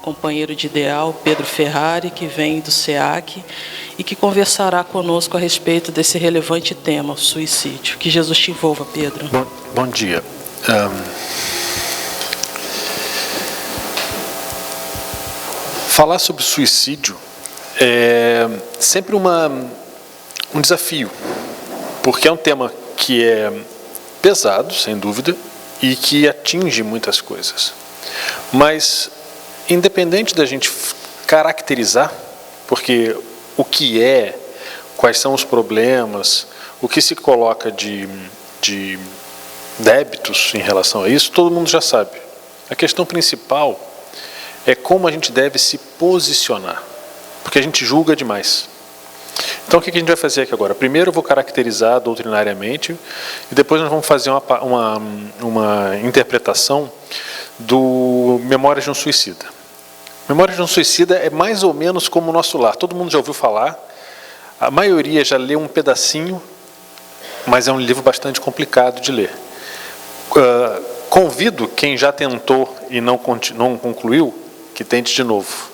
companheiro de ideal, Pedro Ferrari, que vem do SEAC e que conversará conosco a respeito desse relevante tema, o suicídio. Que Jesus te envolva, Pedro. Bom dia. Falar sobre suicídio é sempre um desafio, porque é um tema que é pesado, sem dúvida, e que atinge muitas coisas. Mas, independente da gente caracterizar, porque o que é, quais são os problemas, o que se coloca de débitos em relação a isso, todo mundo já sabe. A questão principal é como a gente deve se posicionar, porque a gente julga demais. Então, o que a gente vai fazer aqui agora? Primeiro eu vou caracterizar doutrinariamente e depois nós vamos fazer uma interpretação do Memórias de um Suicida. Memórias de um Suicida é mais ou menos como o Nosso Lar. Todo mundo já ouviu falar, a maioria já leu um pedacinho, mas é um livro bastante complicado de ler. Convido quem já tentou e não concluiu, que tente de novo.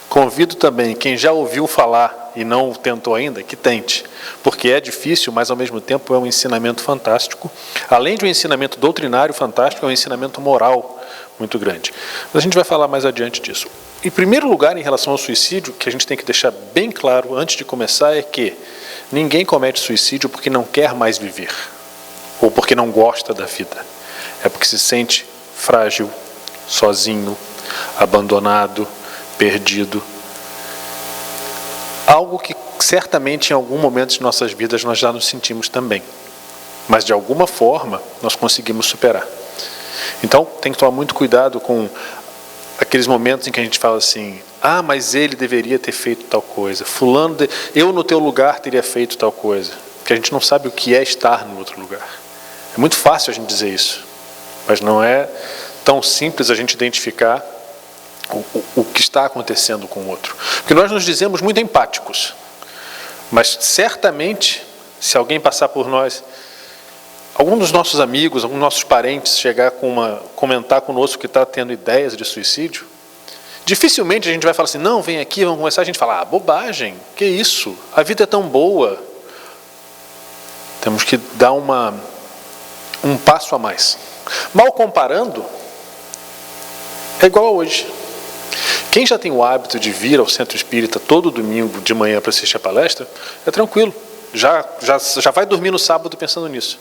Convido também quem já ouviu falar e não tentou ainda, que tente, porque é difícil, mas ao mesmo tempo é um ensinamento fantástico. Além de um ensinamento doutrinário fantástico, é um ensinamento moral muito grande. Mas a gente vai falar mais adiante disso. Em primeiro lugar, em relação ao suicídio, que a gente tem que deixar bem claro antes de começar é que ninguém comete suicídio porque não quer mais viver, ou porque não gosta da vida. É porque se sente frágil, sozinho, abandonado, perdido. Algo que certamente em algum momento de nossas vidas nós já nos sentimos também. Mas de alguma forma nós conseguimos superar. Então tem que tomar muito cuidado com aqueles momentos em que a gente fala assim: ah, mas ele deveria ter feito tal coisa. Fulano, eu no teu lugar teria feito tal coisa. Porque a gente não sabe o que é estar no outro lugar. É muito fácil a gente dizer isso. Mas não é tão simples a gente identificar o que está acontecendo com o outro. Porque nós nos dizemos muito empáticos, mas certamente, se alguém passar por nós, algum dos nossos amigos, algum dos nossos parentes chegar comentar conosco que está tendo ideias de suicídio, dificilmente a gente vai falar assim: não, vem aqui, vamos conversar. A gente fala: ah, bobagem, que isso, a vida é tão boa. Temos que dar um passo a mais. Mal comparando, é igual a hoje. Quem já tem o hábito de vir ao Centro Espírita todo domingo de manhã para assistir a palestra, é tranquilo. Já vai dormir no sábado pensando nisso.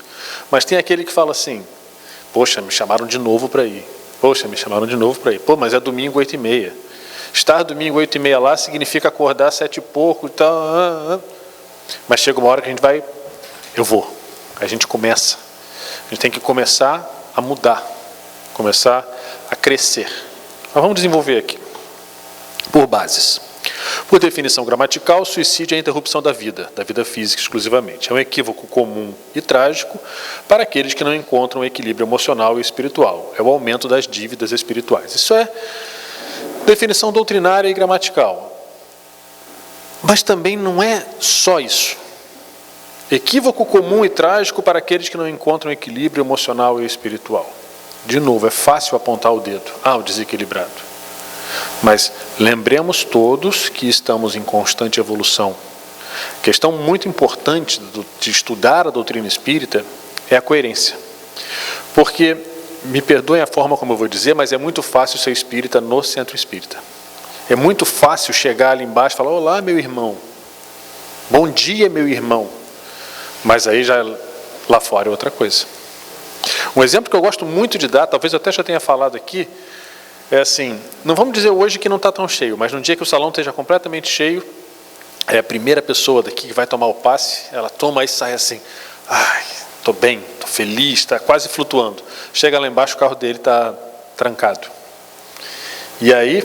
Mas tem aquele que fala assim: poxa, me chamaram de novo para ir. Poxa, me chamaram de novo para ir. Pô, mas é domingo 8h30. Estar domingo 8h30 lá significa acordar 7 e pouco e tal. Mas chega uma hora que a gente vai, eu vou. A gente começa. A gente tem que começar a mudar. Começar a crescer. Mas vamos desenvolver aqui. Por bases. Por definição gramatical, suicídio é a interrupção da vida física exclusivamente. É um equívoco comum e trágico para aqueles que não encontram equilíbrio emocional e espiritual. É o aumento das dívidas espirituais. Isso é definição doutrinária e gramatical. Mas também não é só isso. Equívoco comum e trágico para aqueles que não encontram equilíbrio emocional e espiritual. De novo, é fácil apontar o dedo. Ah, o desequilibrado. Mas lembremos todos que estamos em constante evolução. Questão muito importante de estudar a doutrina espírita é a coerência. Porque, me perdoem a forma como eu vou dizer, mas é muito fácil ser espírita no centro espírita. É muito fácil chegar ali embaixo e falar: olá, meu irmão. Bom dia, meu irmão. Mas aí já lá fora é outra coisa. Um exemplo que eu gosto muito de dar, talvez eu até já tenha falado aqui, é assim: não vamos dizer hoje que não está tão cheio, mas no dia que o salão esteja completamente cheio, é a primeira pessoa daqui que vai tomar o passe, ela toma e sai assim: ai, estou bem, estou feliz, está quase flutuando. Chega lá embaixo, o carro dele está trancado. E aí,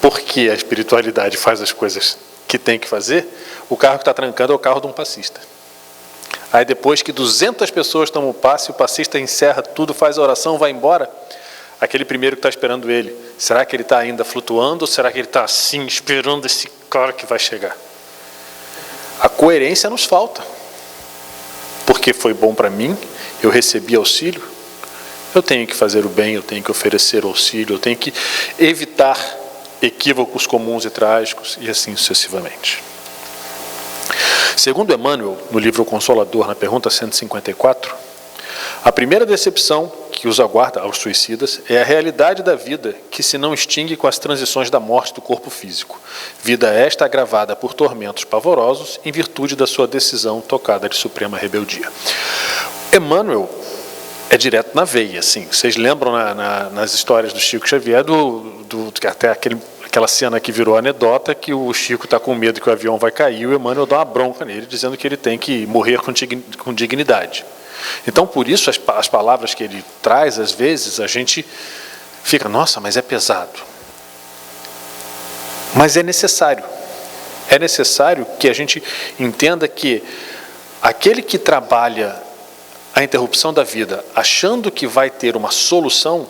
porque a espiritualidade faz as coisas que tem que fazer, o carro que está trancando é o carro de um passista. Aí depois que 200 pessoas tomam o passe, o passista encerra tudo, faz a oração, vai embora. Aquele primeiro que está esperando ele, será que ele está ainda flutuando ou será que ele está assim, esperando esse cara que vai chegar? A coerência nos falta. Porque foi bom para mim, eu recebi auxílio, eu tenho que fazer o bem, eu tenho que oferecer auxílio, eu tenho que evitar equívocos comuns e trágicos, e assim sucessivamente. Segundo Emmanuel, no livro O Consolador, na pergunta 154, a primeira decepção que os aguarda aos suicidas é a realidade da vida que se não extingue com as transições da morte do corpo físico. Vida esta agravada por tormentos pavorosos em virtude da sua decisão tocada de suprema rebeldia. Emmanuel é direto na veia, assim. Vocês lembram nas histórias do Chico Xavier, até aquela cena que virou anedota, que o Chico está com medo que o avião vai cair e o Emmanuel dá uma bronca nele, dizendo que ele tem que morrer com dignidade. Então, por isso, as palavras que ele traz, às vezes, a gente fica, nossa, mas é pesado. Mas é necessário. É necessário que a gente entenda que aquele que trabalha a interrupção da vida achando que vai ter uma solução,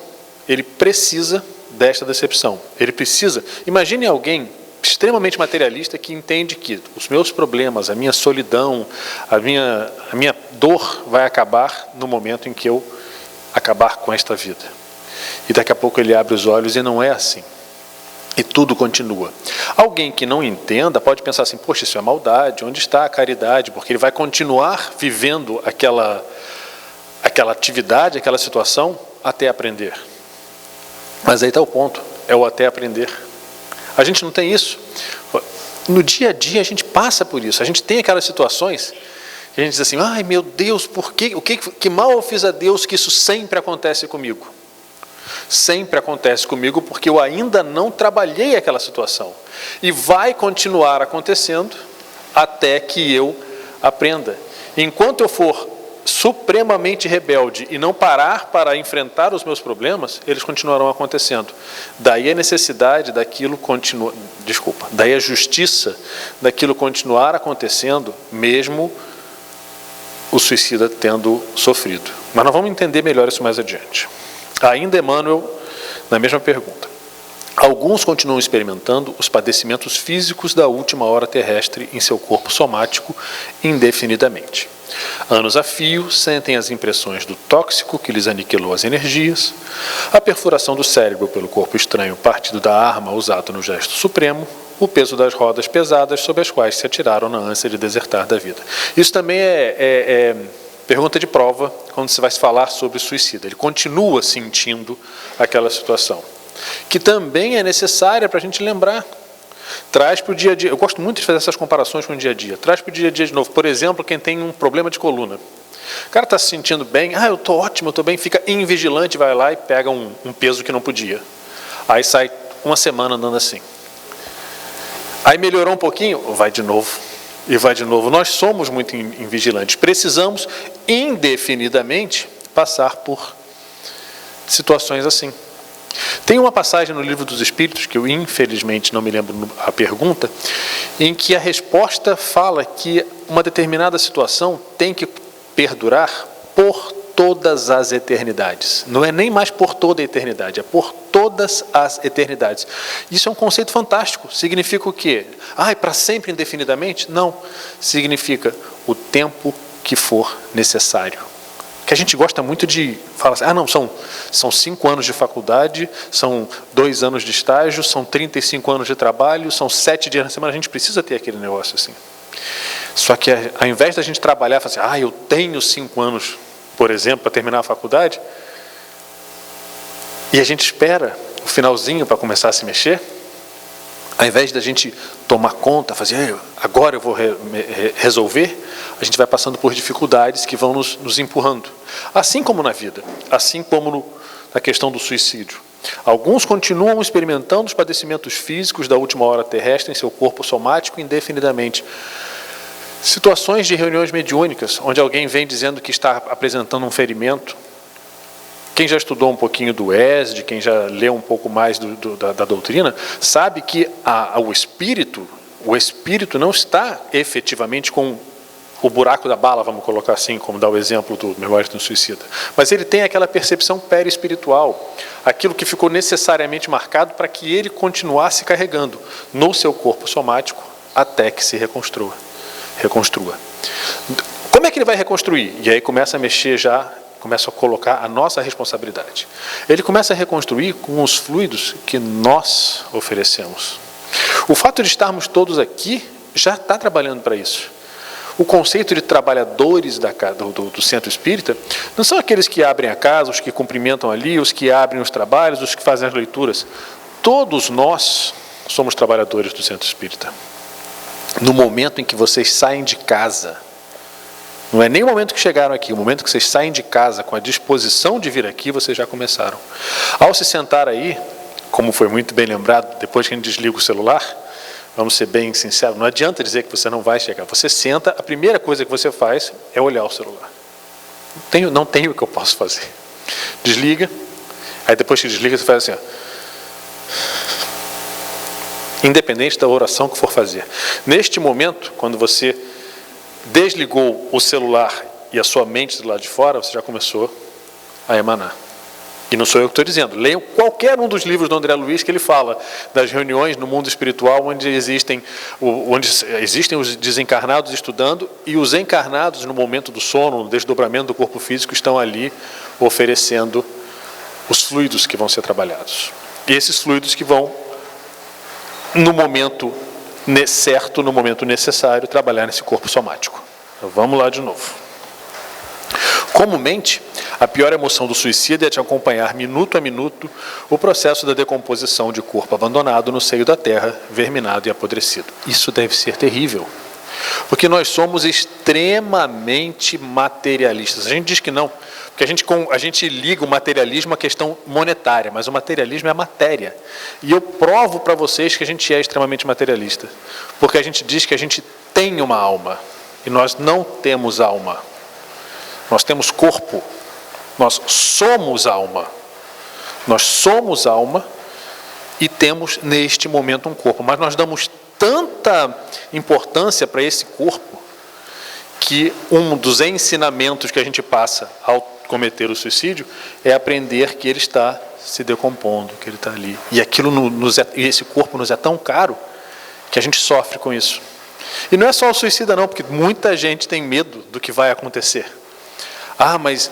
ele precisa desta decepção. Ele precisa... Imagine alguém extremamente materialista que entende que os meus problemas, a minha solidão, a minha dor vai acabar no momento em que eu acabar com esta vida. E daqui a pouco ele abre os olhos e não é assim. E tudo continua. Alguém que não entenda pode pensar assim, poxa, isso é maldade, onde está a caridade? Porque ele vai continuar vivendo aquela atividade, aquela situação, até aprender. Mas aí está o ponto, é o até aprender. A gente não tem isso. No dia a dia a gente passa por isso. A gente tem aquelas situações que a gente diz assim, ai meu Deus, por quê? Que mal eu fiz a Deus que isso sempre acontece comigo? Sempre acontece comigo porque eu ainda não trabalhei aquela situação. E vai continuar acontecendo até que eu aprenda. Enquanto eu for supremamente rebelde e não parar para enfrentar os meus problemas, eles continuarão acontecendo. Daí a necessidade daquilo continuar, daí a justiça daquilo continuar acontecendo, mesmo o suicida tendo sofrido. Mas nós vamos entender melhor isso mais adiante. Ainda Emmanuel, na mesma pergunta. Alguns continuam experimentando os padecimentos físicos da última hora terrestre em seu corpo somático indefinidamente. Anos a fio, sentem as impressões do tóxico que lhes aniquilou as energias, a perfuração do cérebro pelo corpo estranho partido da arma usada no gesto supremo, o peso das rodas pesadas sobre as quais se atiraram na ânsia de desertar da vida. Isso também é pergunta de prova quando se vai falar sobre o suicida. Ele continua sentindo aquela situação, que também é necessária para a gente lembrar. Traz para o dia a dia. Eu gosto muito de fazer essas comparações com o dia a dia. Traz para o dia a dia de novo. Por exemplo, quem tem um problema de coluna. O cara está se sentindo bem. Eu estou ótimo, eu estou bem. Fica invigilante, vai lá e pega um peso que não podia. Aí sai uma semana andando assim. Aí melhorou um pouquinho, vai de novo. E vai de novo. Nós somos muito invigilantes. Precisamos, indefinidamente, passar por situações assim. Tem uma passagem no Livro dos Espíritos, que eu infelizmente não me lembro a pergunta, em que a resposta fala que uma determinada situação tem que perdurar por todas as eternidades. Não é nem mais por toda a eternidade, é por todas as eternidades. Isso é um conceito fantástico. Significa o quê? Para sempre indefinidamente? Não. Significa o tempo que for necessário. Que a gente gosta muito de falar assim, não, são 5 anos de faculdade, são 2 anos de estágio, são 35 anos de trabalho, são 7 dias na semana, a gente precisa ter aquele negócio assim. Só que ao invés da gente trabalhar, falar assim, eu tenho 5 anos, por exemplo, para terminar a faculdade, e a gente espera o finalzinho para começar a se mexer, ao invés da gente tomar conta, fazer, agora eu vou resolver, a gente vai passando por dificuldades que vão nos empurrando. Assim como na vida, assim como na questão do suicídio. Alguns continuam experimentando os padecimentos físicos da última hora terrestre em seu corpo somático indefinidamente. Situações de reuniões mediúnicas, onde alguém vem dizendo que está apresentando um ferimento. Quem já estudou um pouquinho do ESD, quem já leu um pouco mais da doutrina, sabe que o espírito não está efetivamente com o buraco da bala, vamos colocar assim, como dá o exemplo do Memórias de um Suicida. Mas ele tem aquela percepção perispiritual, aquilo que ficou necessariamente marcado para que ele continuasse carregando no seu corpo somático até que se reconstrua. Como é que ele vai reconstruir? E aí começa a mexer já começa a colocar a nossa responsabilidade. Ele começa a reconstruir com os fluidos que nós oferecemos. O fato de estarmos todos aqui já está trabalhando para isso. O conceito de trabalhadores do centro espírita não são aqueles que abrem a casa, os que cumprimentam ali, os que abrem os trabalhos, os que fazem as leituras. Todos nós somos trabalhadores do centro espírita. No momento em que vocês saem de casa, não é nem o momento que chegaram aqui, o momento que vocês saem de casa com a disposição de vir aqui, vocês já começaram. Ao se sentar aí, como foi muito bem lembrado, depois que a gente desliga o celular, vamos ser bem sinceros, não adianta dizer que você não vai chegar. Você senta, a primeira coisa que você faz é olhar o celular. Não tenho o que eu posso fazer. Desliga, aí depois que desliga, você faz assim, ó. Independente da oração que for fazer. Neste momento, quando você desligou o celular e a sua mente do lado de fora, você já começou a emanar. E não sou eu que estou dizendo. Leiam qualquer um dos livros do André Luiz que ele fala das reuniões no mundo espiritual onde existem os desencarnados estudando e os encarnados no momento do sono, no desdobramento do corpo físico, estão ali oferecendo os fluidos que vão ser trabalhados. E esses fluidos que vão, no momento certo, no momento necessário, trabalhar nesse corpo somático. Então, vamos lá de novo. Comumente, a pior emoção do suicida é te acompanhar minuto a minuto o processo da decomposição de corpo abandonado no seio da terra, verminado e apodrecido. Isso deve ser terrível, porque nós somos extremamente materialistas. A gente diz que não, porque a gente liga o materialismo à questão monetária, mas o materialismo é a matéria. E eu provo para vocês que a gente é extremamente materialista, porque a gente diz que a gente tem uma alma, e nós não temos alma. Nós temos corpo, nós somos alma. Nós somos alma e temos neste momento um corpo, mas nós damos tanta importância para esse corpo que um dos ensinamentos que a gente passa ao cometer o suicídio é aprender que ele está se decompondo, que ele está ali. E esse corpo nos é tão caro que a gente sofre com isso. E não é só o suicida não, porque muita gente tem medo do que vai acontecer. Mas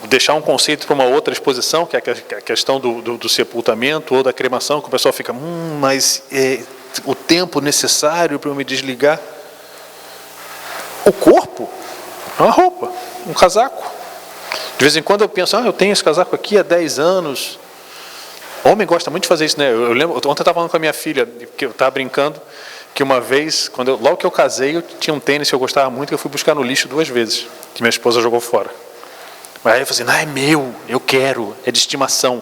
deixar um conceito para uma outra exposição, que é a questão do sepultamento ou da cremação, que o pessoal fica, mas o tempo necessário para eu me desligar. O corpo é uma roupa, um casaco. De vez em quando eu penso, eu tenho esse casaco aqui há 10 anos. Homem gosta muito de fazer isso, né? Eu lembro, ontem eu estava falando com a minha filha, que eu estava brincando, que uma vez, logo que eu casei, eu tinha um tênis que eu gostava muito, que eu fui buscar no lixo 2 vezes, que minha esposa jogou fora. Mas aí eu falei assim, é meu, eu quero, é de estimação.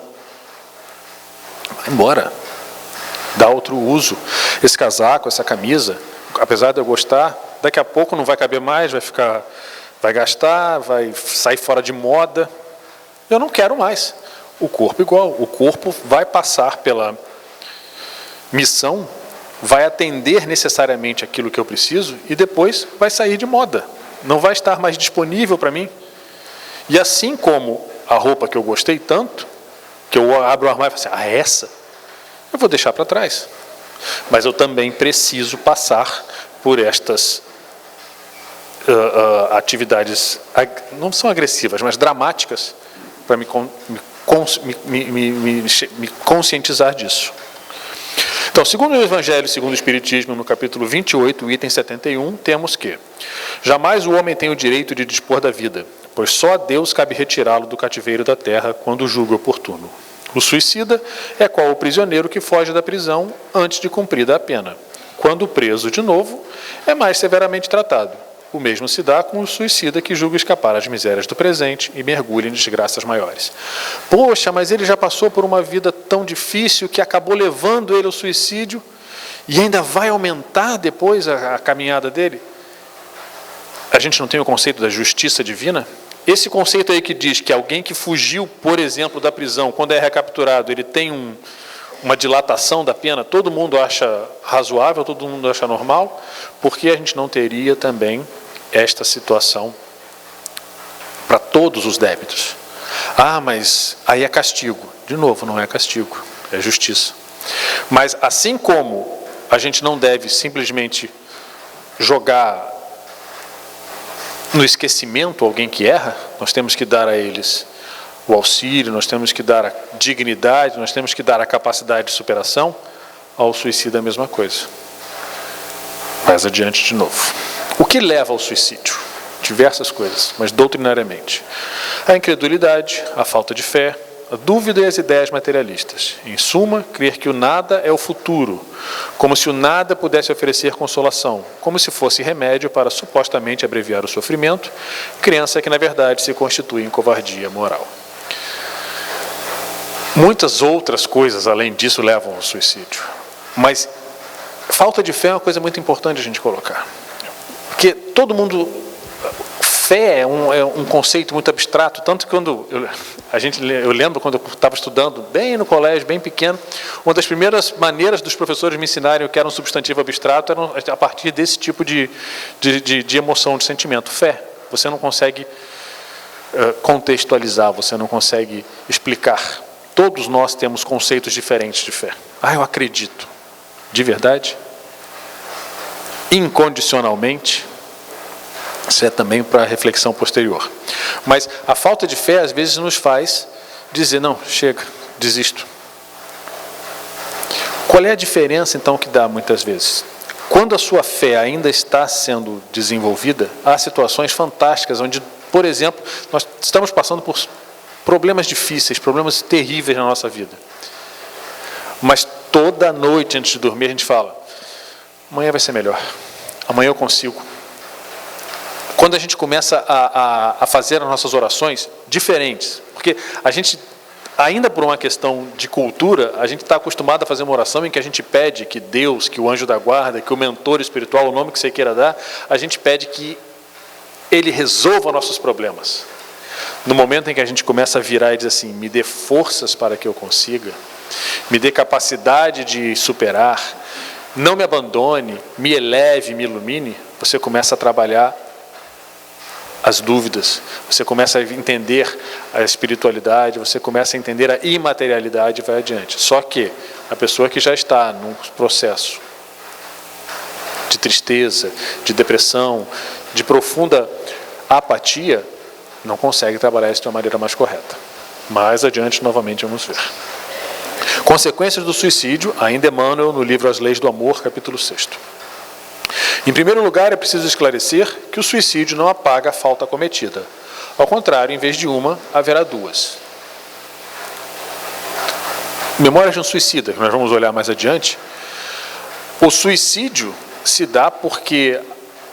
Vai embora, dá outro uso. Esse casaco, essa camisa, apesar de eu gostar, daqui a pouco não vai caber mais, vai gastar, vai sair fora de moda. Eu não quero mais. O corpo igual, o corpo vai passar pela missão, vai atender necessariamente aquilo que eu preciso e depois vai sair de moda. Não vai estar mais disponível para mim. E assim como a roupa que eu gostei tanto, que eu abro o armário e falo assim, essa eu vou deixar para trás. Mas eu também preciso passar por estas atividades, não são agressivas, mas dramáticas, para me conscientizar disso. Então, segundo o Evangelho, segundo o Espiritismo, no capítulo 28, item 71, temos que jamais o homem tem o direito de dispor da vida, pois só a Deus cabe retirá-lo do cativeiro da terra quando julga oportuno. O suicida é qual o prisioneiro que foge da prisão antes de cumprida a pena. Quando preso de novo, é mais severamente tratado. O mesmo se dá com o suicida que julga escapar às misérias do presente e mergulha em desgraças maiores. Poxa, mas ele já passou por uma vida tão difícil que acabou levando ele ao suicídio e ainda vai aumentar depois a caminhada dele? A gente não tem o conceito da justiça divina? Esse conceito aí que diz que alguém que fugiu, por exemplo, da prisão, quando é recapturado, ele tem uma dilatação da pena, todo mundo acha razoável, todo mundo acha normal, porque a gente não teria também esta situação para todos os débitos? Mas aí é castigo. De novo, não é castigo, é justiça. Mas assim como a gente não deve simplesmente jogar no esquecimento alguém que erra, nós temos que dar a eles o auxílio, nós temos que dar a dignidade, nós temos que dar a capacidade de superação. Ao suicídio a mesma coisa. Mais adiante de novo. O que leva ao suicídio? Diversas coisas, mas doutrinariamente. A incredulidade, a falta de fé, a dúvida e as ideias materialistas. Em suma, crer que o nada é o futuro, como se o nada pudesse oferecer consolação, como se fosse remédio para supostamente abreviar o sofrimento, crença que na verdade se constitui em covardia moral. Muitas outras coisas além disso levam ao suicídio, mas falta de fé é uma coisa muito importante a gente colocar, porque todo mundo... Fé é um conceito muito abstrato, tanto que quando eu lembro quando eu estava estudando, bem no colégio, bem pequeno, uma das primeiras maneiras dos professores me ensinarem o que era um substantivo abstrato era a partir desse tipo de emoção, de sentimento. Fé. Você não consegue contextualizar, você não consegue explicar. Todos nós temos conceitos diferentes de fé. Eu acredito. De verdade? Incondicionalmente? Isso é também para reflexão posterior. Mas a falta de fé, às vezes, nos faz dizer, não, chega, desisto. Qual é a diferença, então, que dá muitas vezes? Quando a sua fé ainda está sendo desenvolvida, há situações fantásticas, onde, por exemplo, nós estamos passando por problemas difíceis, problemas terríveis na nossa vida. Mas toda noite, antes de dormir, a gente fala, amanhã vai ser melhor, amanhã eu consigo. Quando a gente começa a fazer as nossas orações diferentes, porque a gente, ainda por uma questão de cultura, a gente está acostumado a fazer uma oração em que a gente pede que Deus, que o anjo da guarda, que o mentor espiritual, o nome que você queira dar, a gente pede que Ele resolva nossos problemas. No momento em que a gente começa a virar e diz assim, me dê forças para que eu consiga, me dê capacidade de superar, não me abandone, me eleve, me ilumine, você começa a trabalhar as dúvidas, você começa a entender a espiritualidade, você começa a entender a imaterialidade e vai adiante. Só que a pessoa que já está num processo de tristeza, de depressão, de profunda apatia, não consegue trabalhar isso de uma maneira mais correta. Mais adiante, novamente, vamos ver. Consequências do suicídio, ainda Emmanuel, no livro As Leis do Amor, capítulo 6. Em primeiro lugar, é preciso esclarecer que o suicídio não apaga a falta cometida. Ao contrário, em vez de uma, haverá duas. Memórias de um suicida, que nós vamos olhar mais adiante. O suicídio se dá porque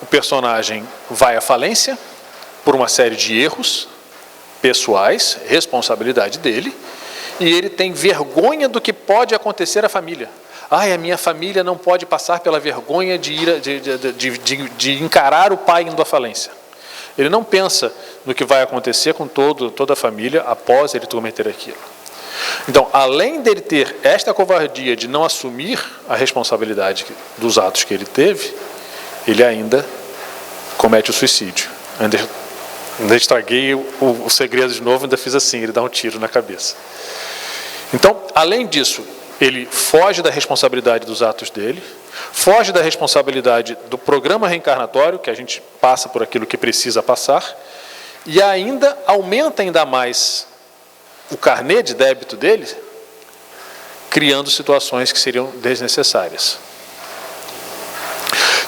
o personagem vai à falência por uma série de erros pessoais, responsabilidade dele, e ele tem vergonha do que pode acontecer à família. A minha família não pode passar pela vergonha de encarar o pai indo à falência. Ele não pensa no que vai acontecer com toda a família após ele cometer aquilo. Então, além dele ter esta covardia de não assumir a responsabilidade dos atos que ele teve, ele ainda comete o suicídio. Ainda estraguei o segredo de novo, ainda fiz assim, ele dá um tiro na cabeça. Então, além disso, ele foge da responsabilidade dos atos dele, foge da responsabilidade do programa reencarnatório, que a gente passa por aquilo que precisa passar, e ainda aumenta ainda mais o carnê de débito dele, criando situações que seriam desnecessárias.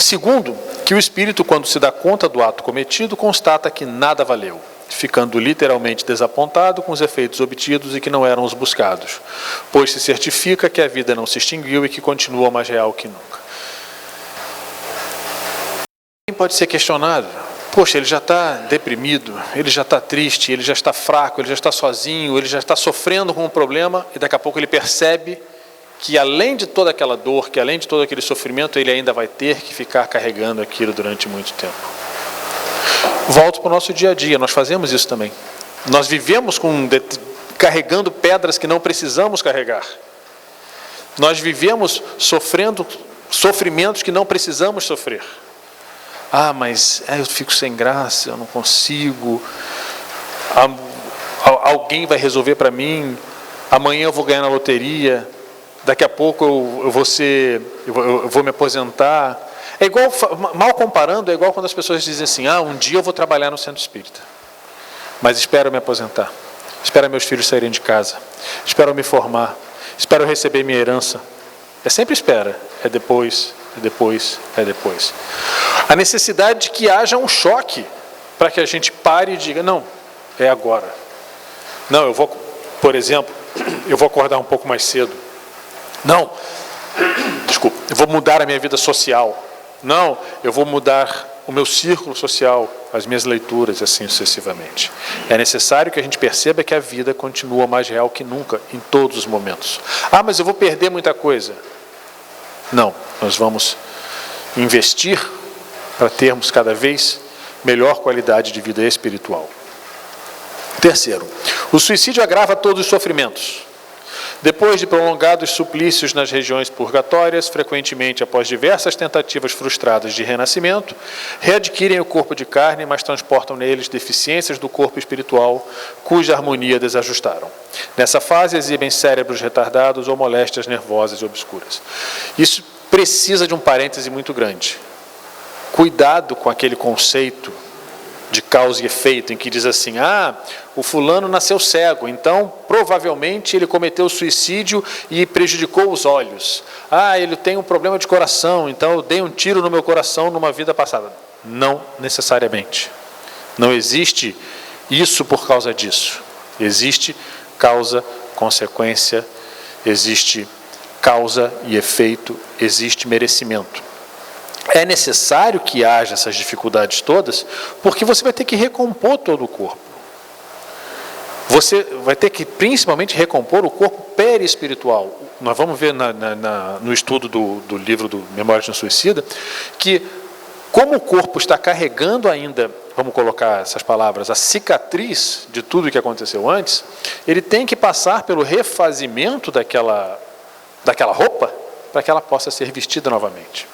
Segundo, que o espírito, quando se dá conta do ato cometido, constata que nada valeu, ficando literalmente desapontado com os efeitos obtidos e que não eram os buscados, pois se certifica que a vida não se extinguiu e que continua mais real que nunca. Pode ser questionado, poxa, ele já está deprimido, ele já está triste, ele já está fraco, ele já está sozinho, ele já está sofrendo com um problema, e daqui a pouco ele percebe que além de toda aquela dor, que além de todo aquele sofrimento, ele ainda vai ter que ficar carregando aquilo durante muito tempo. Volto para o nosso dia a dia, nós fazemos isso também. Nós vivemos carregando pedras que não precisamos carregar. Nós vivemos sofrendo sofrimentos que não precisamos sofrer. Mas eu fico sem graça, eu não consigo. Alguém vai resolver para mim. Amanhã eu vou ganhar na loteria. Daqui a pouco eu vou me aposentar. É igual, mal comparando, é igual quando as pessoas dizem assim, um dia eu vou trabalhar no centro espírita, mas espero me aposentar, espero meus filhos saírem de casa, espero me formar, espero receber minha herança. É sempre espera, é depois, é depois, é depois. A necessidade de que haja um choque para que a gente pare e diga, não, é agora. Não, eu vou, por exemplo, eu vou acordar um pouco mais cedo. Não, desculpa, eu vou mudar a minha vida social. Não, eu vou mudar o meu círculo social, as minhas leituras, assim sucessivamente. É necessário que a gente perceba que a vida continua mais real que nunca, em todos os momentos. Mas eu vou perder muita coisa. Não, nós vamos investir para termos cada vez melhor qualidade de vida espiritual. Terceiro, o suicídio agrava todos os sofrimentos. Depois de prolongados suplícios nas regiões purgatórias, frequentemente após diversas tentativas frustradas de renascimento, readquirem o corpo de carne, mas transportam neles deficiências do corpo espiritual, cuja harmonia desajustaram. Nessa fase, exibem cérebros retardados ou moléstias nervosas e obscuras. Isso precisa de um parêntese muito grande. Cuidado com aquele conceito de causa e efeito, em que diz assim, o fulano nasceu cego, então provavelmente ele cometeu suicídio e prejudicou os olhos. Ele tem um problema de coração, então eu dei um tiro no meu coração numa vida passada. Não necessariamente. Não existe isso por causa disso. Existe causa, consequência, existe causa e efeito, existe merecimento. É necessário que haja essas dificuldades todas, porque você vai ter que recompor todo o corpo. Você vai ter que, principalmente, recompor o corpo perispiritual. Nós vamos ver no estudo do livro do Memórias de um Suicida, que como o corpo está carregando ainda, vamos colocar essas palavras, a cicatriz de tudo o que aconteceu antes, ele tem que passar pelo refazimento daquela roupa, para que ela possa ser vestida novamente.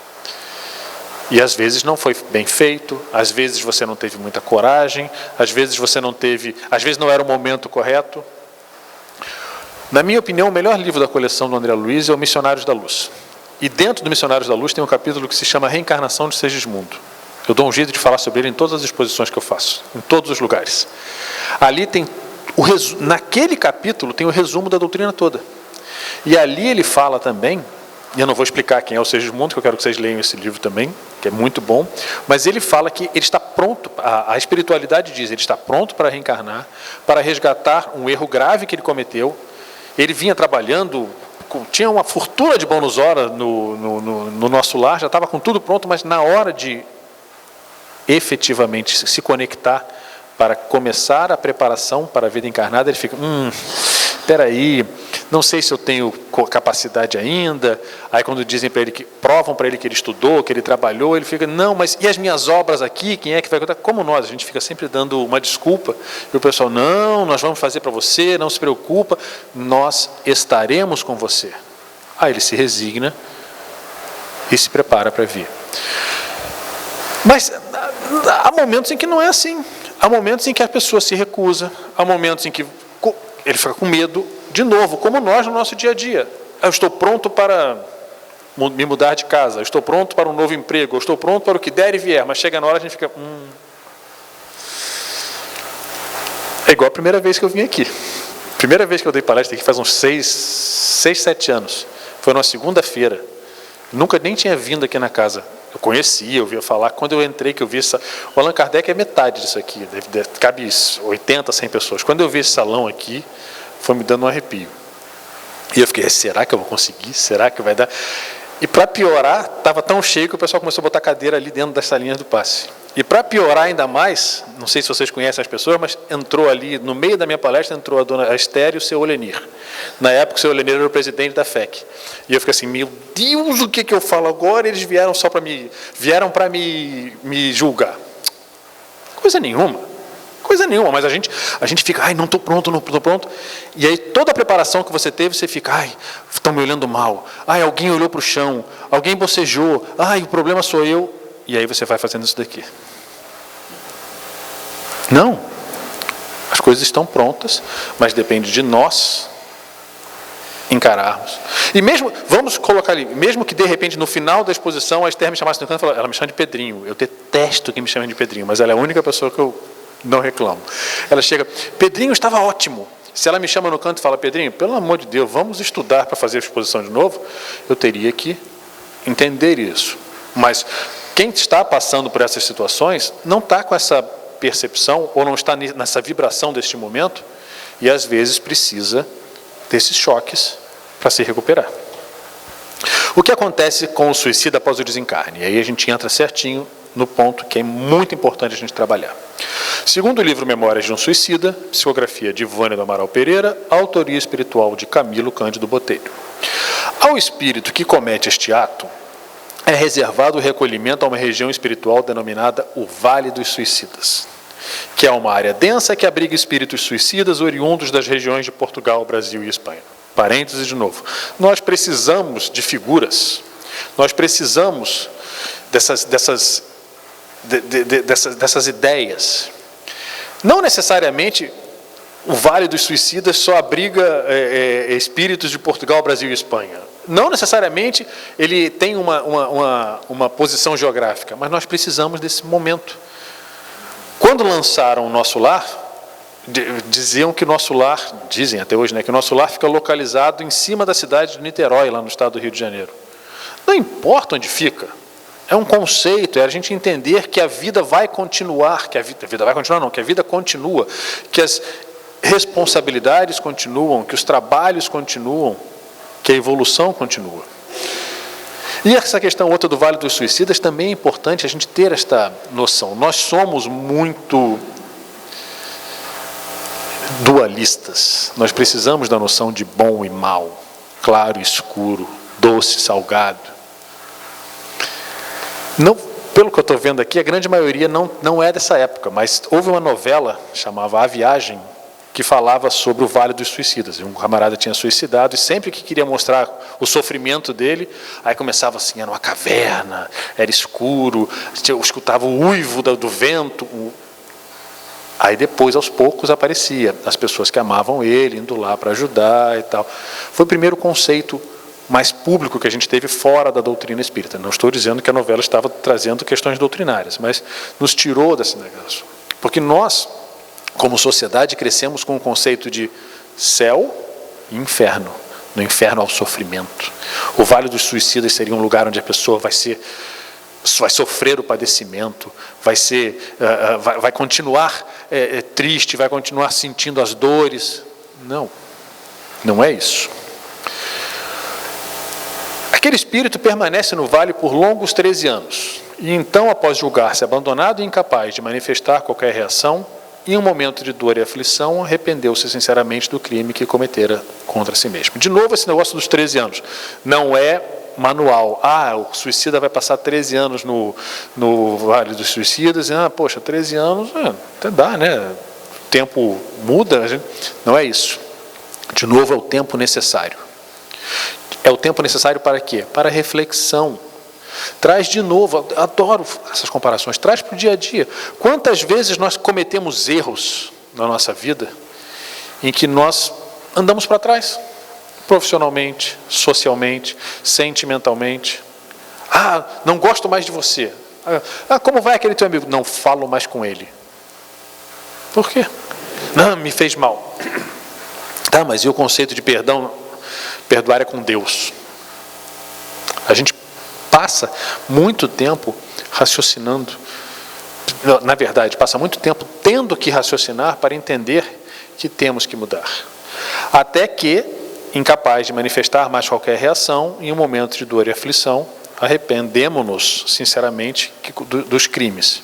E às vezes não foi bem feito, às vezes você não teve muita coragem, às vezes não era o momento correto. Na minha opinião, o melhor livro da coleção do André Luiz é o Missionários da Luz. E dentro do Missionários da Luz tem um capítulo que se chama Reencarnação de Segismundo. Eu dou um jeito de falar sobre ele em todas as exposições que eu faço, em todos os lugares. Ali tem naquele capítulo tem o resumo da doutrina toda. E ali ele fala também, e eu não vou explicar quem é o Segismundo, que eu quero que vocês leiam esse livro também, que é muito bom, mas ele fala que ele está pronto, a espiritualidade diz, ele está pronto para reencarnar, para resgatar um erro grave que ele cometeu. Ele vinha trabalhando, tinha uma fortuna de bônus hora no nosso lar, já estava com tudo pronto, mas na hora de efetivamente se conectar para começar a preparação para a vida encarnada, ele fica, espera aí, não sei se eu tenho capacidade ainda. Aí quando dizem para ele, provam para ele que ele estudou, que ele trabalhou, ele fica, não, mas e as minhas obras aqui, quem é que vai contar? Como nós, a gente fica sempre dando uma desculpa, e o pessoal, não, nós vamos fazer para você, não se preocupa, nós estaremos com você. Aí ele se resigna e se prepara para vir. Mas há momentos em que não é assim. Há momentos em que a pessoa se recusa, há momentos em que ele fica com medo, de novo, como nós no nosso dia a dia. Eu estou pronto para me mudar de casa, eu estou pronto para um novo emprego, eu estou pronto para o que der e vier, mas chega na hora a gente fica... É igual a primeira vez que eu vim aqui. Primeira vez que eu dei palestra aqui faz uns 6, 7 anos. Foi numa segunda-feira. Nunca nem tinha vindo aqui na casa. Eu conhecia, eu ouvia falar. Quando eu entrei, que eu vi o Allan Kardec é metade disso aqui. Cabe 80, 100 pessoas. Quando eu vi esse salão aqui, foi me dando um arrepio. E eu fiquei, será que eu vou conseguir? Será que vai dar? E para piorar, estava tão cheio que o pessoal começou a botar cadeira ali dentro das salinhas do passe. E para piorar ainda mais, não sei se vocês conhecem as pessoas, mas entrou ali, no meio da minha palestra, entrou a dona Esther e o seu Olenir. Na época, o seu Olenir era o presidente da FEC. E eu fiquei assim, meu Deus, o que eu falo agora? Eles vieram só para me julgar. Coisa nenhuma, mas a gente fica, não estou pronto, não estou pronto. E aí toda a preparação que você teve, você fica, estão me olhando mal, alguém olhou para o chão, alguém bocejou, o problema sou eu. E aí você vai fazendo isso daqui. Não, as coisas estão prontas, mas depende de nós encararmos. E mesmo, vamos colocar ali, mesmo que de repente no final da exposição a Esther me chamasse no canto e falasse, ela me chama de Pedrinho, eu detesto que me chamem de Pedrinho, mas ela é a única pessoa que eu não reclamo. Ela chega, Pedrinho estava ótimo. Se ela me chama no canto e fala, Pedrinho, pelo amor de Deus, vamos estudar para fazer a exposição de novo, eu teria que entender isso. Mas quem está passando por essas situações não está com essa percepção ou não está nessa vibração deste momento e às vezes precisa desses choques para se recuperar. O que acontece com o suicida após o desencarne? E aí a gente entra certinho no ponto que é muito importante a gente trabalhar. Segundo o livro Memórias de um Suicida, psicografia de Vânia do Amaral Pereira, autoria espiritual de Camilo Cândido Botelho. Ao espírito que comete este ato, é reservado o recolhimento a uma região espiritual denominada o Vale dos Suicidas, que é uma área densa que abriga espíritos suicidas oriundos das regiões de Portugal, Brasil e Espanha. Parênteses de novo. Nós precisamos de figuras, nós precisamos dessas ideias. Não necessariamente o Vale dos Suicidas só abriga espíritos de Portugal, Brasil e Espanha. Não necessariamente ele tem uma posição geográfica, mas nós precisamos desse momento. Quando lançaram o Nosso Lar, diziam que nosso lar, dizem até hoje, né, que o nosso lar fica localizado em cima da cidade de Niterói, lá no estado do Rio de Janeiro. Não importa onde fica, é um conceito, é a gente entender que a vida vai continuar, que a vida vai continuar não, que a vida continua, que as responsabilidades continuam, que os trabalhos continuam, que a evolução continua. E essa questão outra do Vale dos Suicidas também é importante a gente ter esta noção. Nós somos muito dualistas. Nós precisamos da noção de bom e mal, claro e escuro, doce, salgado. Não, pelo que eu estou vendo aqui, a grande maioria não é dessa época, mas houve uma novela, chamava A Viagem, que falava sobre o Vale dos Suicidas. Um camarada tinha suicidado e sempre que queria mostrar o sofrimento dele, aí começava assim, era uma caverna, era escuro, eu escutava o uivo do vento. Aí depois, aos poucos, aparecia as pessoas que amavam ele, indo lá para ajudar e tal. Foi o primeiro conceito mais público que a gente teve fora da doutrina espírita. Não estou dizendo que a novela estava trazendo questões doutrinárias, mas nos tirou desse negócio. Porque nós, como sociedade, crescemos com o conceito de céu e inferno. No inferno há o sofrimento. O Vale dos Suicidas seria um lugar onde a pessoa vai sofrer o padecimento, vai continuar triste, vai continuar sentindo as dores. Não, não é isso. Aquele espírito permanece no vale por longos 13 anos, e então, após julgar-se abandonado e incapaz de manifestar qualquer reação, em um momento de dor e aflição, arrependeu-se sinceramente do crime que cometera contra si mesmo. De novo, esse negócio dos 13 anos. Não é manual. O suicida vai passar 13 anos no Vale dos Suicidas. E, poxa, 13 anos, até dá, né? O tempo muda. Não é isso. De novo, é o tempo necessário. É o tempo necessário para quê? Para reflexão. Traz de novo, adoro essas comparações, traz para o dia a dia. Quantas vezes nós cometemos erros na nossa vida em que nós andamos para trás, profissionalmente, socialmente, sentimentalmente. Não gosto mais de você. Como vai aquele teu amigo? Não falo mais com ele. Por quê? Não, me fez mal. Tá, mas e o conceito de perdão? Perdoar é com Deus. A gente passa muito tempo raciocinando, na verdade, passa muito tempo tendo que raciocinar para entender que temos que mudar. Até que, incapaz de manifestar mais qualquer reação, em um momento de dor e aflição, arrependemo-nos, sinceramente, dos crimes.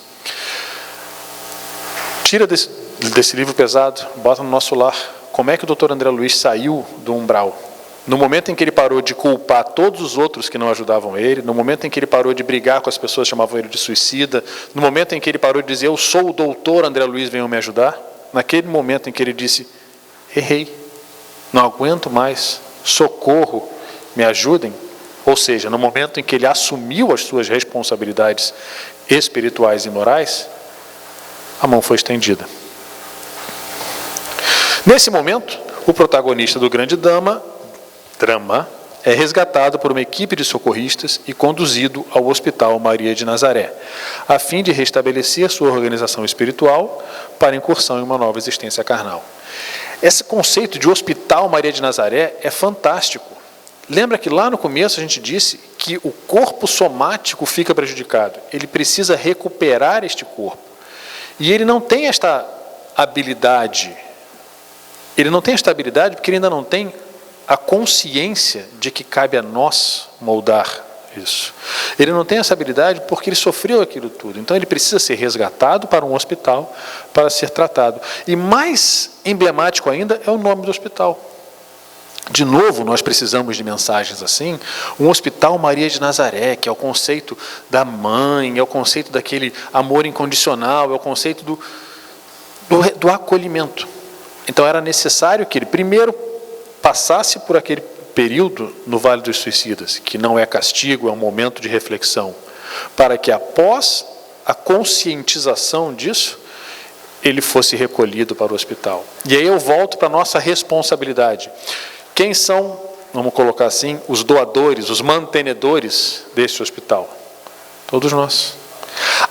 Tira desse livro pesado, bota no Nosso Lar. Como é que o Dr. André Luiz saiu do umbral? No momento em que ele parou de culpar todos os outros que não ajudavam ele, no momento em que ele parou de brigar com as pessoas que chamavam ele de suicida, no momento em que ele parou de dizer, eu sou o doutor André Luiz, venham me ajudar, naquele momento em que ele disse, errei, não aguento mais, socorro, me ajudem, ou seja, no momento em que ele assumiu as suas responsabilidades espirituais e morais, a mão foi estendida. Nesse momento, o protagonista do Grande Dama drama, é resgatado por uma equipe de socorristas e conduzido ao Hospital Maria de Nazaré, a fim de restabelecer sua organização espiritual para incursão em uma nova existência carnal. Esse conceito de Hospital Maria de Nazaré é fantástico. Lembra que lá no começo a gente disse que o corpo somático fica prejudicado. Ele precisa recuperar este corpo. E ele não tem esta habilidade. Ele não tem esta habilidade porque ele ainda não tem a consciência de que cabe a nós moldar isso. Ele não tem essa habilidade porque ele sofreu aquilo tudo. Então ele precisa ser resgatado para um hospital para ser tratado. E mais emblemático ainda é o nome do hospital. De novo, nós precisamos de mensagens assim. Um Hospital Maria de Nazaré, que é o conceito da mãe, é o conceito daquele amor incondicional, é o conceito do acolhimento. Então era necessário que ele primeiro passasse por aquele período no Vale dos Suicidas, que não é castigo, é um momento de reflexão, para que após a conscientização disso, ele fosse recolhido para o hospital. E aí eu volto para a nossa responsabilidade. Quem são, vamos colocar assim, os doadores, os mantenedores deste hospital? Todos nós.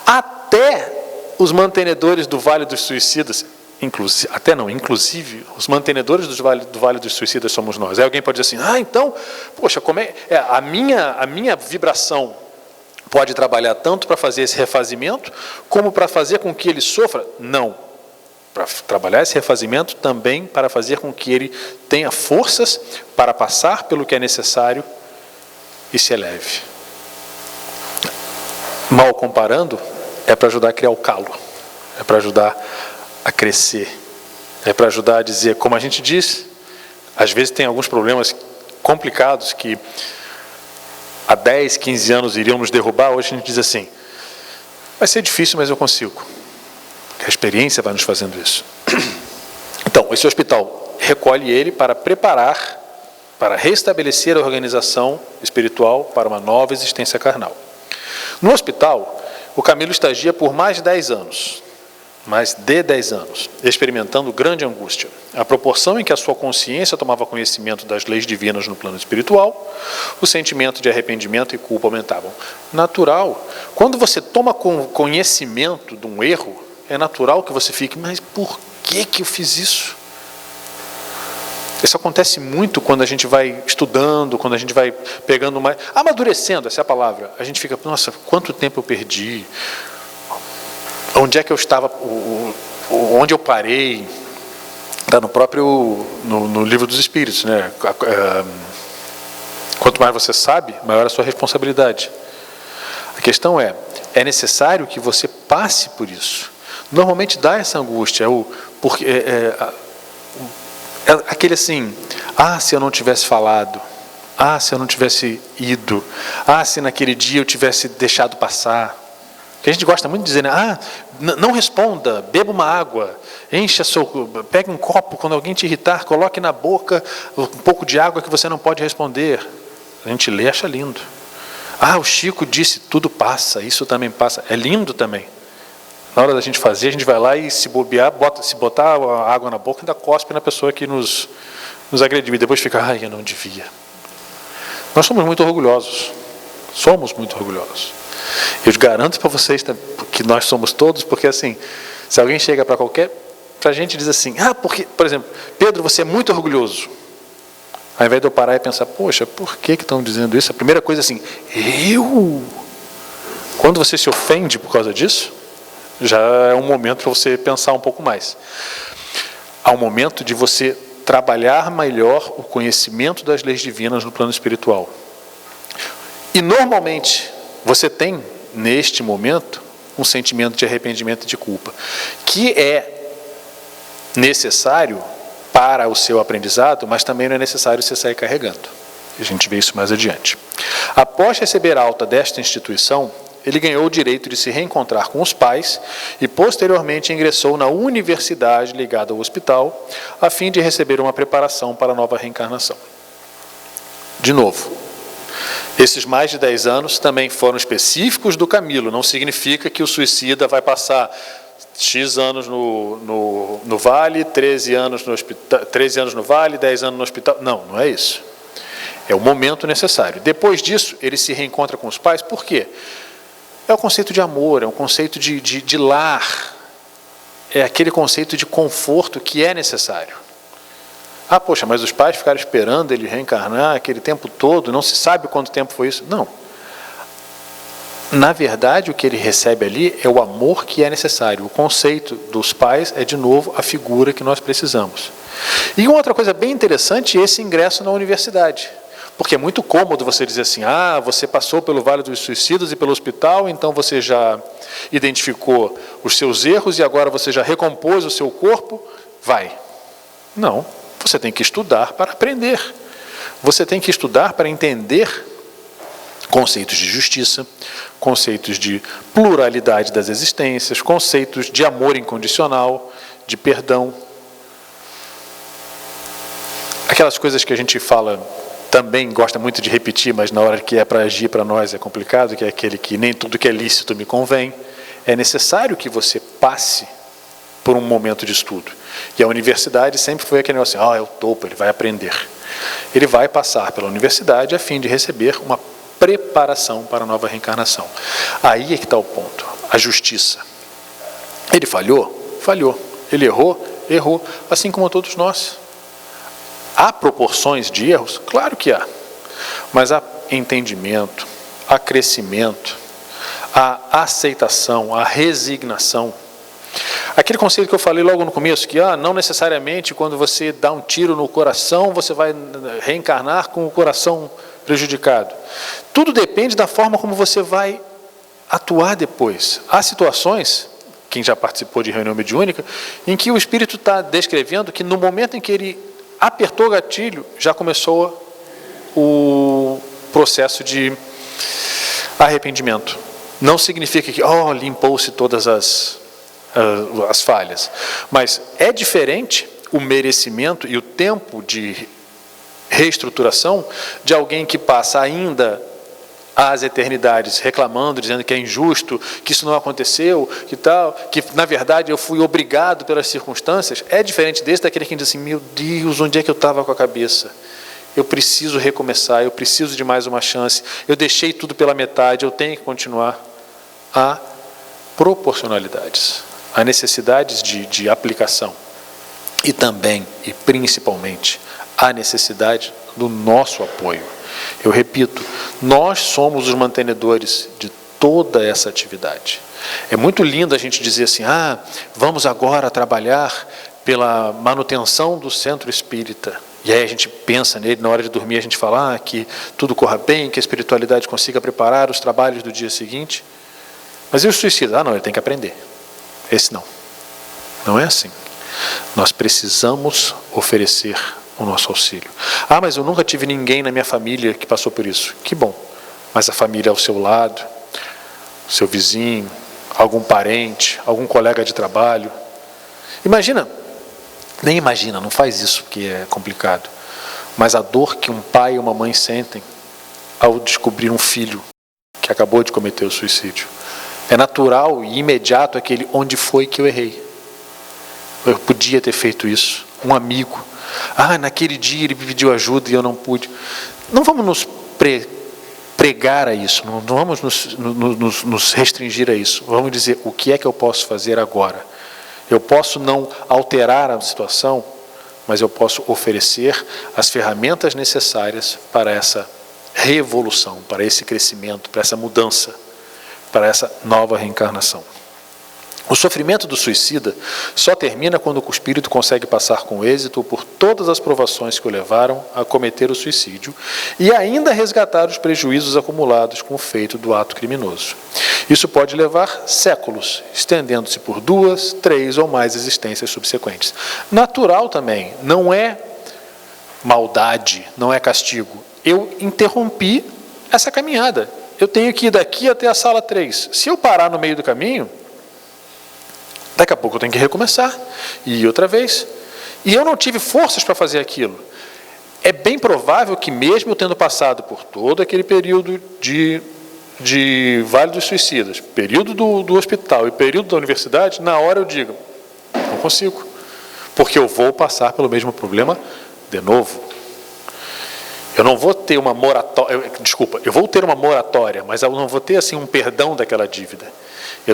Até os mantenedores do Vale dos Suicidas, inclusive, os mantenedores do Vale dos Suicidas somos nós. Aí alguém pode dizer assim, então, poxa, como a minha vibração pode trabalhar tanto para fazer esse refazimento, como para fazer com que ele sofra? Não. Para trabalhar esse refazimento também para fazer com que ele tenha forças para passar pelo que é necessário e se eleve. Mal comparando, é para ajudar a criar o calo, é para ajudar a crescer, é para ajudar a dizer, como a gente diz, às vezes tem alguns problemas complicados que há 10, 15 anos iriam nos derrubar, hoje a gente diz assim, vai ser difícil, mas eu consigo. A experiência vai nos fazendo isso. Então, esse hospital recolhe ele para preparar, para restabelecer a organização espiritual para uma nova existência carnal. No hospital, o Camilo estagia por mais de 10 anos, experimentando grande angústia. À proporção em que a sua consciência tomava conhecimento das leis divinas no plano espiritual, o sentimento de arrependimento e culpa aumentavam. Natural. Quando você toma conhecimento de um erro, é natural que você fique, mas por que eu fiz isso? Isso acontece muito quando a gente vai estudando, quando a gente vai pegando mais... amadurecendo, essa é a palavra. A gente fica, nossa, quanto tempo eu perdi? Onde é que eu estava? Onde eu parei? Está no próprio... no Livro dos Espíritos, né? Quanto mais você sabe, maior a sua responsabilidade. A questão é necessário que você passe por isso. Normalmente dá essa angústia, aquele assim, se eu não tivesse falado, se eu não tivesse ido, se naquele dia eu tivesse deixado passar. Que a gente gosta muito de dizer, né? Não responda, beba uma água, pegue um copo, quando alguém te irritar, coloque na boca um pouco de água que você não pode responder. A gente lê e acha lindo. O Chico disse, tudo passa, isso também passa. É lindo também. Na hora da gente fazer, a gente vai lá e se bobear, se botar a água na boca, ainda cospe na pessoa que nos agrediu. E depois fica, eu não devia. Nós somos muito orgulhosos. Somos muito orgulhosos. Eu garanto para vocês que nós somos todos, porque assim, se alguém chega para a gente diz assim, porque, por exemplo, Pedro, você é muito orgulhoso. Ao invés de eu parar e pensar, poxa, por que estão dizendo isso? A primeira coisa é assim, eu? Quando você se ofende por causa disso, já é um momento para você pensar um pouco mais. Há um momento de você trabalhar melhor o conhecimento das leis divinas no plano espiritual. E normalmente você tem, neste momento, um sentimento de arrependimento e de culpa, que é necessário para o seu aprendizado, mas também não é necessário você sair carregando. A gente vê isso mais adiante. Após receber alta desta instituição, ele ganhou o direito de se reencontrar com os pais e, posteriormente, ingressou na universidade ligada ao hospital, a fim de receber uma preparação para a nova reencarnação. De novo, esses mais de 10 anos também foram específicos do Camilo, não significa que o suicida vai passar X anos no Vale, 13 anos no hospital, 13 anos no Vale, 10 anos no hospital. Não é isso. É o momento necessário. Depois disso, ele se reencontra com os pais. Por quê? É o conceito de amor, é um conceito de lar. É aquele conceito de conforto que é necessário. Ah, poxa, mas os pais ficaram esperando ele reencarnar aquele tempo todo, não se sabe quanto tempo foi isso. Não. Na verdade, o que ele recebe ali é o amor que é necessário. O conceito dos pais é, de novo, a figura que nós precisamos. E uma outra coisa bem interessante é esse ingresso na universidade. Porque é muito cômodo você dizer assim, ah, você passou pelo Vale dos Suicidas e pelo hospital, então você já identificou os seus erros e agora você já recompôs o seu corpo, vai. Não, você tem que estudar para aprender. Você tem que estudar para entender conceitos de justiça, conceitos de pluralidade das existências, conceitos de amor incondicional, de perdão. Aquelas coisas que a gente fala, também gosta muito de repetir, mas na hora que é para agir para nós é complicado, que é aquele que nem tudo que é lícito me convém. É necessário que você passe por um momento de estudo. E a universidade sempre foi aquele negócio assim, é o topo, ele vai aprender. Ele vai passar pela universidade a fim de receber uma preparação para a nova reencarnação. Aí é que está o ponto. A justiça. Ele falhou? Falhou. Ele errou? Errou. Assim como todos nós. Há proporções de erros? Claro que há. Mas há entendimento, há crescimento, há aceitação, há resignação. Aquele conceito que eu falei logo no começo, que não necessariamente quando você dá um tiro no coração, você vai reencarnar com o coração prejudicado. Tudo depende da forma como você vai atuar depois. Há situações, quem já participou de reunião mediúnica, em que o espírito está descrevendo que no momento em que ele apertou o gatilho, já começou o processo de arrependimento. Não significa que limpou-se todas as falhas, mas é diferente o merecimento e o tempo de reestruturação de alguém que passa ainda as eternidades reclamando, dizendo que é injusto, que isso não aconteceu, que na verdade eu fui obrigado pelas circunstâncias. É diferente desse daquele que diz assim, meu Deus, onde é que eu estava com a cabeça? Eu preciso recomeçar, eu preciso de mais uma chance, eu deixei tudo pela metade, eu tenho que continuar. Há proporcionalidades, há necessidades de aplicação e também, e principalmente, há necessidade do nosso apoio. Eu repito, nós somos os mantenedores de toda essa atividade. É muito lindo a gente dizer assim, vamos agora trabalhar pela manutenção do centro espírita. E aí a gente pensa nele, na hora de dormir a gente fala que tudo corra bem, que a espiritualidade consiga preparar os trabalhos do dia seguinte. Mas e o suicídio? Não, ele tem que aprender. Esse não. Não é assim. Nós precisamos oferecer o nosso auxílio. Mas eu nunca tive ninguém na minha família que passou por isso. Que bom. Mas a família ao seu lado, seu vizinho, algum parente, algum colega de trabalho. Nem imagina, não faz isso porque é complicado. Mas a dor que um pai e uma mãe sentem ao descobrir um filho que acabou de cometer o suicídio. É natural e imediato aquele onde foi que eu errei. Eu podia ter feito isso. Um amigo. Naquele dia ele me pediu ajuda e eu não pude. Não vamos nos pregar a isso, não vamos nos restringir a isso. Vamos dizer, o que é que eu posso fazer agora? Eu posso não alterar a situação, mas eu posso oferecer as ferramentas necessárias para essa revolução, para esse crescimento, para essa mudança, para essa nova reencarnação. O sofrimento do suicida só termina quando o espírito consegue passar com êxito por todas as provações que o levaram a cometer o suicídio e ainda resgatar os prejuízos acumulados com o feito do ato criminoso. Isso pode levar séculos, estendendo-se por 2, 3 ou mais existências subsequentes. Natural também, não é maldade, não é castigo. Eu interrompi essa caminhada. Eu tenho que ir daqui até a sala 3. Se eu parar no meio do caminho, daqui a pouco eu tenho que recomeçar, e outra vez. E eu não tive forças para fazer aquilo. É bem provável que mesmo eu tendo passado por todo aquele período de Vale dos Suicidas, período do hospital e período da universidade, na hora eu digo, não consigo, porque eu vou passar pelo mesmo problema de novo. Eu não vou ter uma moratória, desculpa, eu vou ter uma moratória, mas eu não vou ter assim um perdão daquela dívida.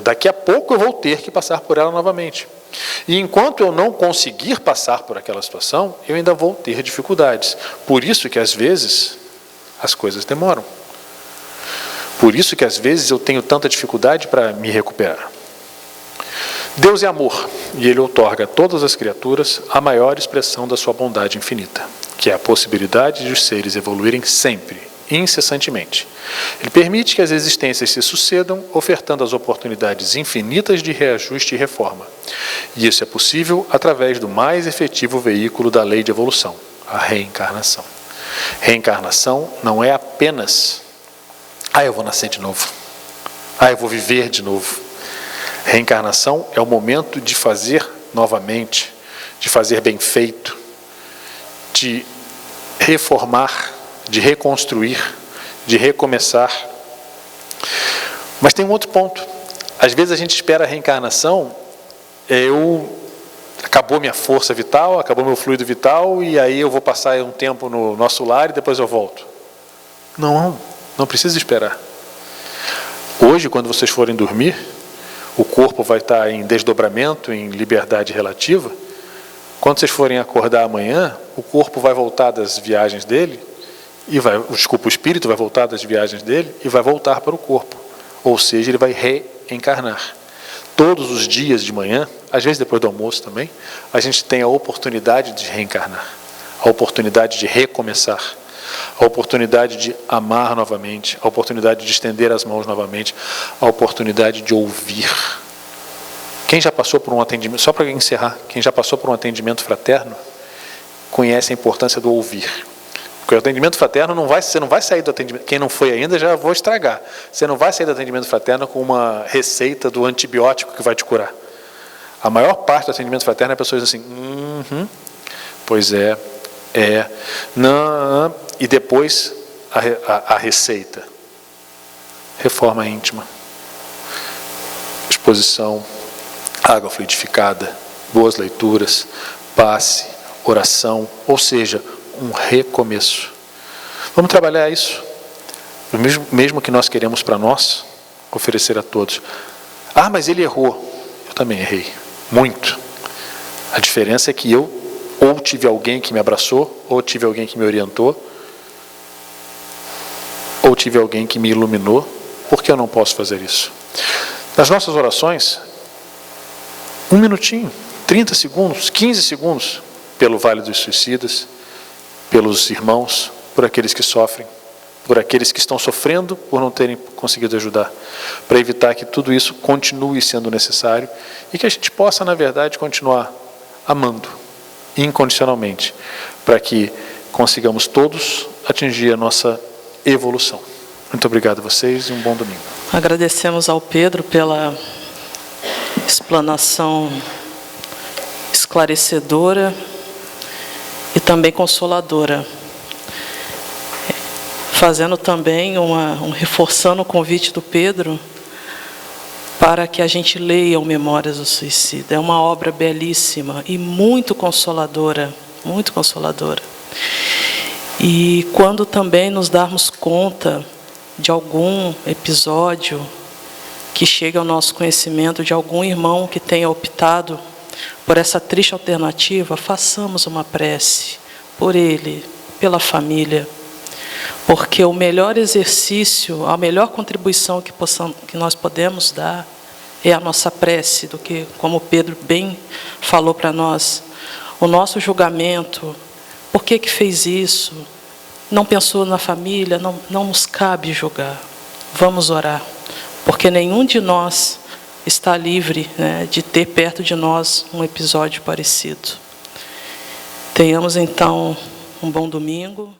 Daqui a pouco eu vou ter que passar por ela novamente. E enquanto eu não conseguir passar por aquela situação, eu ainda vou ter dificuldades. Por isso que às vezes as coisas demoram. Por isso que às vezes eu tenho tanta dificuldade para me recuperar. Deus é amor, e Ele outorga a todas as criaturas a maior expressão da sua bondade infinita, que é a possibilidade de os seres evoluírem sempre, incessantemente. Ele permite que as existências se sucedam, ofertando as oportunidades infinitas de reajuste e reforma. E isso é possível através do mais efetivo veículo da lei de evolução, a reencarnação. Reencarnação não é apenas, eu vou nascer de novo, eu vou viver de novo. Reencarnação é o momento de fazer novamente, de fazer bem feito, de reformar, de reconstruir, de recomeçar. Mas tem um outro ponto. Às vezes a gente espera a reencarnação, acabou minha força vital, acabou meu fluido vital, e aí eu vou passar um tempo no nosso lar e depois eu volto. Não precisa esperar. Hoje, quando vocês forem dormir, o corpo vai estar em desdobramento, em liberdade relativa. Quando vocês forem acordar amanhã, o corpo vai voltar das viagens dele, o espírito vai voltar das viagens dele e vai voltar para o corpo. Ou seja, ele vai reencarnar. Todos os dias de manhã, às vezes depois do almoço também, a gente tem a oportunidade de reencarnar, a oportunidade de recomeçar, a oportunidade de amar novamente, a oportunidade de estender as mãos novamente, a oportunidade de ouvir. Quem já passou por um atendimento, só para encerrar, quem já passou por um atendimento fraterno, conhece a importância do ouvir. Porque o atendimento fraterno você não vai sair do atendimento, quem não foi ainda já vou estragar, você não vai sair do atendimento fraterno com uma receita do antibiótico que vai te curar. A maior parte do atendimento fraterno é pessoas assim, pois não, e depois a receita. Reforma íntima, exposição, água fluidificada, boas leituras, passe, oração, ou seja, um recomeço. Vamos trabalhar isso, mesmo que nós queremos para nós, oferecer a todos. Mas ele errou. Eu também errei, muito. A diferença é que eu ou tive alguém que me abraçou, ou tive alguém que me orientou, ou tive alguém que me iluminou. Por que eu não posso fazer isso? Nas nossas orações, 1 minutinho, 30 segundos, 15 segundos, pelo Vale dos Suicidas, pelos irmãos, por aqueles que sofrem, por aqueles que estão sofrendo por não terem conseguido ajudar, para evitar que tudo isso continue sendo necessário e que a gente possa, na verdade, continuar amando incondicionalmente, para que consigamos todos atingir a nossa evolução. Muito obrigado a vocês e um bom domingo. Agradecemos ao Pedro pela explanação esclarecedora e também consoladora, fazendo também reforçando o convite do Pedro para que a gente leia o Memórias do Suicida. É uma obra belíssima e muito consoladora, muito consoladora. E quando também nos darmos conta de algum episódio que chega ao nosso conhecimento de algum irmão que tenha optado por essa triste alternativa, façamos uma prece por ele, pela família, porque o melhor exercício, a melhor contribuição que nós podemos dar é a nossa prece, do que, como Pedro bem falou para nós, o nosso julgamento, por que fez isso, não pensou na família, não nos cabe julgar. Vamos orar, porque nenhum de nós está livre, né, de ter perto de nós um episódio parecido. Tenhamos então um bom domingo.